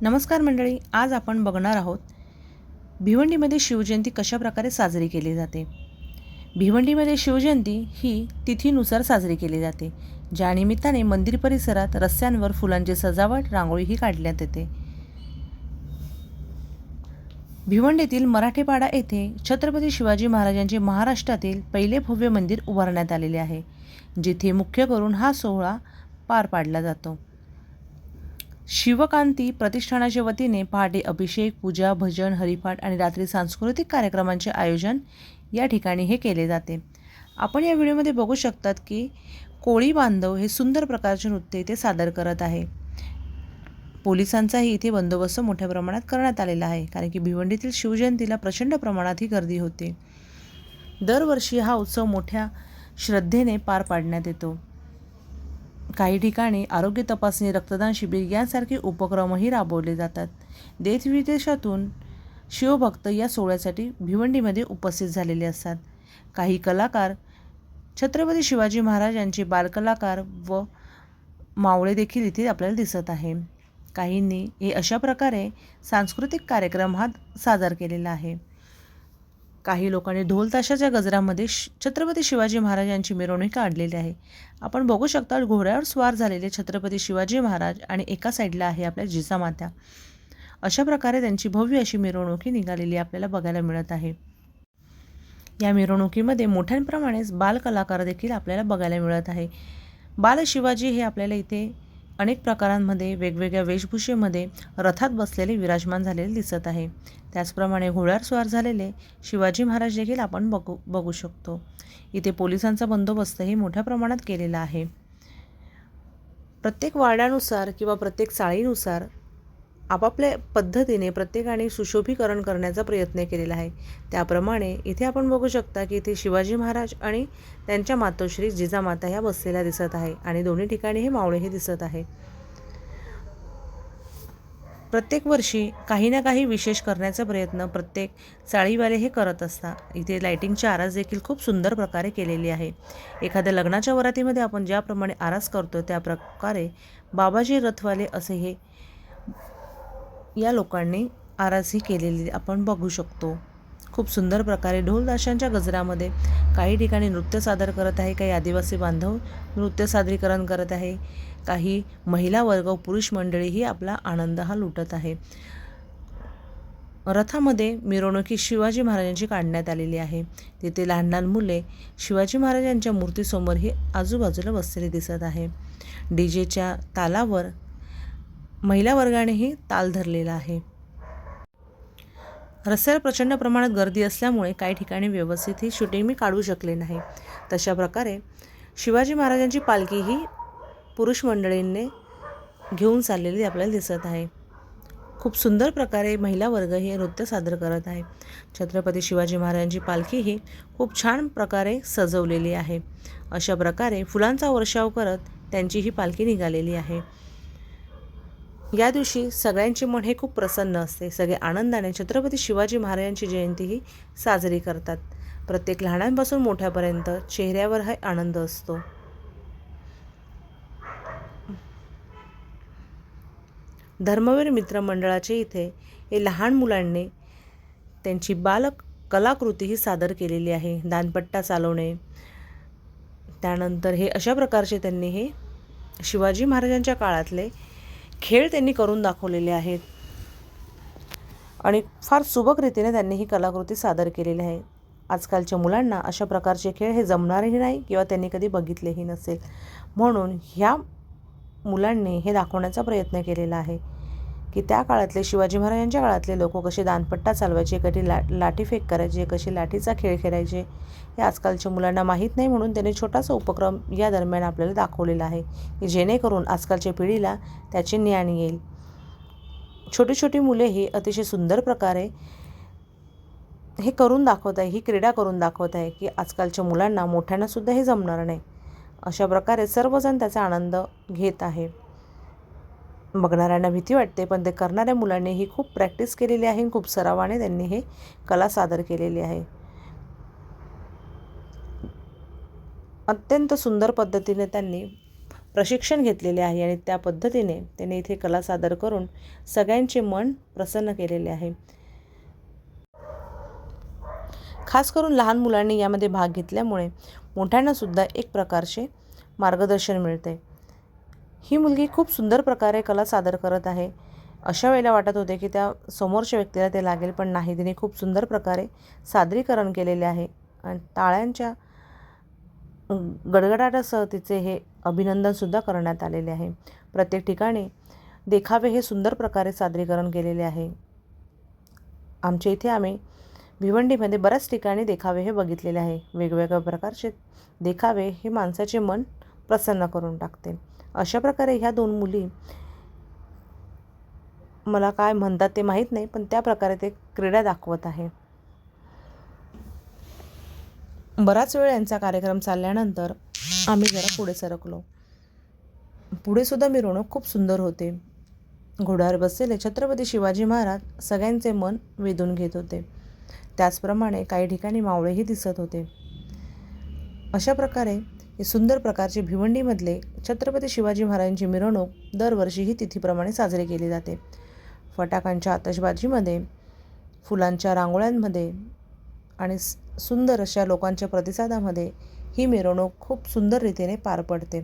नमस्कार मंडळी, आज आपण बघणार आहोत भिवंडीमध्ये शिवजयंती कशा प्रकारे साजरी केली जाते। भिवंडीमध्ये शिवजयंती ही तिथीनुसार साजरी केली जाते, ज्या निमित्ताने मंदिर परिसरात रस्त्यांवर फुलांची सजावट, रांगोळीही काढण्यात येते। भिवंडीतील मराठेपाडा येथे छत्रपती शिवाजी महाराजांचे महाराष्ट्रातील पहिले भव्य मंदिर उभारण्यात आलेले आहे, जिथे मुख्य करून हा सोहळा पार पाडला जातो। शिवकांती प्रतिष्ठानाच्या वतीने पहाटे अभिषेक, पूजा, भजन, हरिपाठ आणि रात्री सांस्कृतिक कार्यक्रमांचे आयोजन या ठिकाणी हे केले जाते। आपण या व्हिडिओमध्ये बघू शकतात की कोळी बांधव हे सुंदर प्रकारचे नृत्य इथे सादर करत आहे। पोलिसांचाही इथे बंदोबस्त मोठ्या प्रमाणात करण्यात आलेला आहे, कारण की भिवंडीतील शिवजयंतीला प्रचंड प्रमाणात ही गर्दी होते। दरवर्षी हा उत्सव मोठ्या श्रद्धेने पार पाडण्यात येतो। काही ठिकाणी आरोग्य तपासणी, रक्तदान शिबिर यांसारखे उपक्रमही राबवले जातात। देश-विदेशातून शिवभक्त या सोहळ्यासाठी भिवंडीमध्ये उपस्थित झालेले असतात। काही कलाकार छत्रपती शिवाजी महाराजांचे बालकलाकार व मावळे देखील इथे आपल्याला दिसत आहे। काहींनी हे अशा प्रकारे सांस्कृतिक कार्यक्रम हा सादर केलेला आहे। काही लोकांनी ढोल ताशाच्या गजरामध्ये छत्रपती शिवाजी महाराजांची मिरवणूक काढलेली आहे। आपण बघू शकता घोड्यावर स्वार झालेले छत्रपती शिवाजी महाराज आणि एका साईडला आहे आपल्या जिजामाता। अशा प्रकारे त्यांची भव्य अशी मिरवणूक निघालेली आपल्याला बघायला मिळत आहे। या मिरवणुकीमध्ये मोठ्या प्रमाणात बालकलाकार देखील आपल्याला बघायला मिळत आहे। बाल शिवाजी हे आपल्याला इथे अनेक प्रकारांमध्ये वेगवेगळ्या वेशभूषेमध्ये रथात बसलेले विराजमान झालेले दिसत आहे। त्याचप्रमाणे घोड्यावर स्वार झालेले शिवाजी महाराज देखील आपण बघू शकतो। इथे पोलिसांचा बंदोबस्तही मोठ्या प्रमाणात केलेला आहे। प्रत्येक वाड्यानुसार किंवा प्रत्येक चाळीनुसार आपापल्या पद्धतीने प्रत्येकाने सुशोभीकरण करण्याचा प्रयत्न केलेला आहे। त्याप्रमाणे इथे आपण बघू शकता की इथे शिवाजी महाराज आणि त्यांच्या मातोश्री जिजामाता ह्या बसलेल्या दिसत आहे आणि दोन्ही ठिकाणी हे मावळेही दिसत आहे। प्रत्येक वर्षी काही ना काही विशेष करण्याचा प्रयत्न प्रत्येक चाळीवाले हे करत असतात। इथे लाइटिंगची आरास देखील खूप सुंदर प्रकारे केलेली आहे। एखाद्या लग्नाच्या वरातीमध्ये आपण ज्याप्रमाणे आरास करतो त्या प्रकारे बाबाजी रथवाले असे हे या लोकांनी आरासही केलेली आपण बघू शकतो। खूप सुंदर प्रकारे ढोल ताशांच्या गजरामध्ये काही ठिकाणी नृत्य सादर करत आहे, काही आदिवासी बांधव नृत्य सादरीकरण करत आहे, काही महिला वर्ग, पुरुष मंडळीही आपला आनंद हा लुटत आहे। रथामध्ये मिरवणुकी शिवाजी महाराजांची काढण्यात आलेली आहे। तिथे लहान लहान मुले शिवाजी महाराजांच्या मूर्तीसमोर ही आजूबाजूला बसलेली दिसत आहे। डीजेच्या तालावर महिला वर्गानेही ताल धरलेला आहे। रस्त्यावर प्रचंड प्रमाणात गर्दी असल्यामुळे काही ठिकाणी व्यवस्थित ही शूटिंग मी काढू शकले नाही। तशा प्रकारे शिवाजी महाराजांची पालखी ही पुरुष मंडळींनी घेऊन चाललेली आपल्याला दिसत आहे। खूप सुंदर प्रकारे महिला वर्ग हे नृत्य सादर करत आहे। छत्रपती शिवाजी महाराजांची पालखी ही खूप छान प्रकारे सजवलेली आहे। अशा प्रकारे फुलांचा वर्षाव करत त्यांची ही पालखी निघालेली आहे। या दिवशी सगळ्यांचे मन हे खूप प्रसन्न असते। सगळे आनंदाने छत्रपती शिवाजी महाराजांची जयंती ही साजरी करतात। प्रत्येक लहानांपासून मोठ्यापर्यंत चेहऱ्यावर हा आनंद असतो। धर्मवीर मित्र मंडळाचे इथे हे लहान मुलांनी त्यांची बालक कलाकृती ही सादर केलेली आहे। दांडपट्टा चालवणे, त्यानंतर हे अशा प्रकारचे त्यांनी हे शिवाजी महाराजांच्या काळातले खेळ त्यांनी करून दाखवलेले आहेत आणि फार सुबक रीतीने त्यांनी ही कलाकृती सादर केलेली आहे। आजकालच्या मुलांना अशा प्रकारचे खेळ हे जमणारही नाही किंवा त्यांनी कधी बघितलेही नसेल, म्हणून ह्या मुलांनी हे दाखवण्याचा प्रयत्न केलेला आहे की त्या काळातले शिवाजी महाराजांच्या काळातले लोक कसे दांडपट्टा चालवायचे, कधी लाठीफेक करायचे, कसे लाठीचा खेळ खेळायचे हे आजकालच्या मुलांना माहीत नाही। म्हणून त्याने छोटासा उपक्रम या दरम्यान आपल्याला दाखवलेला आहे की जेणेकरून आजकालच्या पिढीला त्याचे ज्ञान येईल। छोटी छोटी मुले ही अतिशय सुंदर प्रकारे हे करून दाखवत आहे, ही क्रीडा करून दाखवत आहे की आजकालच्या मुलांना मोठ्यांना सुद्धा हे जमणार नाही। अशा प्रकारे सर्वजण त्याचा आनंद घेत आहे। बघणाऱ्यांना भीती वाटते, पण ते करणाऱ्या मुलांनी ही खूप प्रॅक्टिस केलेली आहे, खूप सरावाने त्यांनी हे कला सादर केलेली आहे। अत्यंत सुंदर पद्धतीने त्यांनी प्रशिक्षण घेतलेले आहे आणि त्या पद्धतीने त्याने इथे कला सादर करून सगळ्यांचे मन प्रसन्न केलेले आहे. खास करून लहान मुलांनी यामध्ये भाग घेतल्यामुळे मोठ्यांनासुद्धा एक प्रकारचे मार्गदर्शन मिळते. ही मुलगी खूप सुंदर प्रकारे कला सादर करत आहे. अशा वेळेला वाटत होते की त्या समोरच्या व्यक्तीला ते लागेल, पण नाही, तिने खूप सुंदर प्रकारे सादरीकरण केलेले आहे आणि टाळ्यांच्या गडगडाटासह तिचे हे अभिनंदनसुद्धा करण्यात आलेले आहे. प्रत्येक ठिकाणी देखावे हे सुंदर प्रकारे सादरीकरण केलेले आहे. आमच्या इथे आम्ही भिवंडीमध्ये बऱ्याच ठिकाणी देखावे हे बघितलेले आहे. वेगवेगळ्या प्रकारचे देखावे हे माणसाचे मन प्रसन्न करून टाकते. अशा प्रकारे ह्या दोन मुली, मला काय म्हणतात ते माहीत नाही, पण त्या प्रकारे ते क्रीडा दाखवत आहे. बराच वेळ यांचा कार्यक्रम चालल्यानंतर आम्ही जरा पुढे सरकलो. पुढे सुद्धा मिरवणूक खूप सुंदर होते. घोड्यावर बसलेले छत्रपती शिवाजी महाराज सगळ्यांचे मन वेधून घेत होते. त्याचप्रमाणे काही ठिकाणी मावळेही दिसत होते. अशा प्रकारे हे सुंदर प्रकारचे भिवंडीमधले छत्रपती शिवाजी महाराजांची मिरवणूक दरवर्षी ही तिथीप्रमाणे साजरी केली जाते. फटाक्यांच्या आतषबाजीमध्ये, फुलांच्या रांगोळ्यांमध्ये आणि सुंदर अशा लोकांच्या प्रतिसादामध्ये ही मिरवणूक खूप सुंदर रीतीने पार पडते.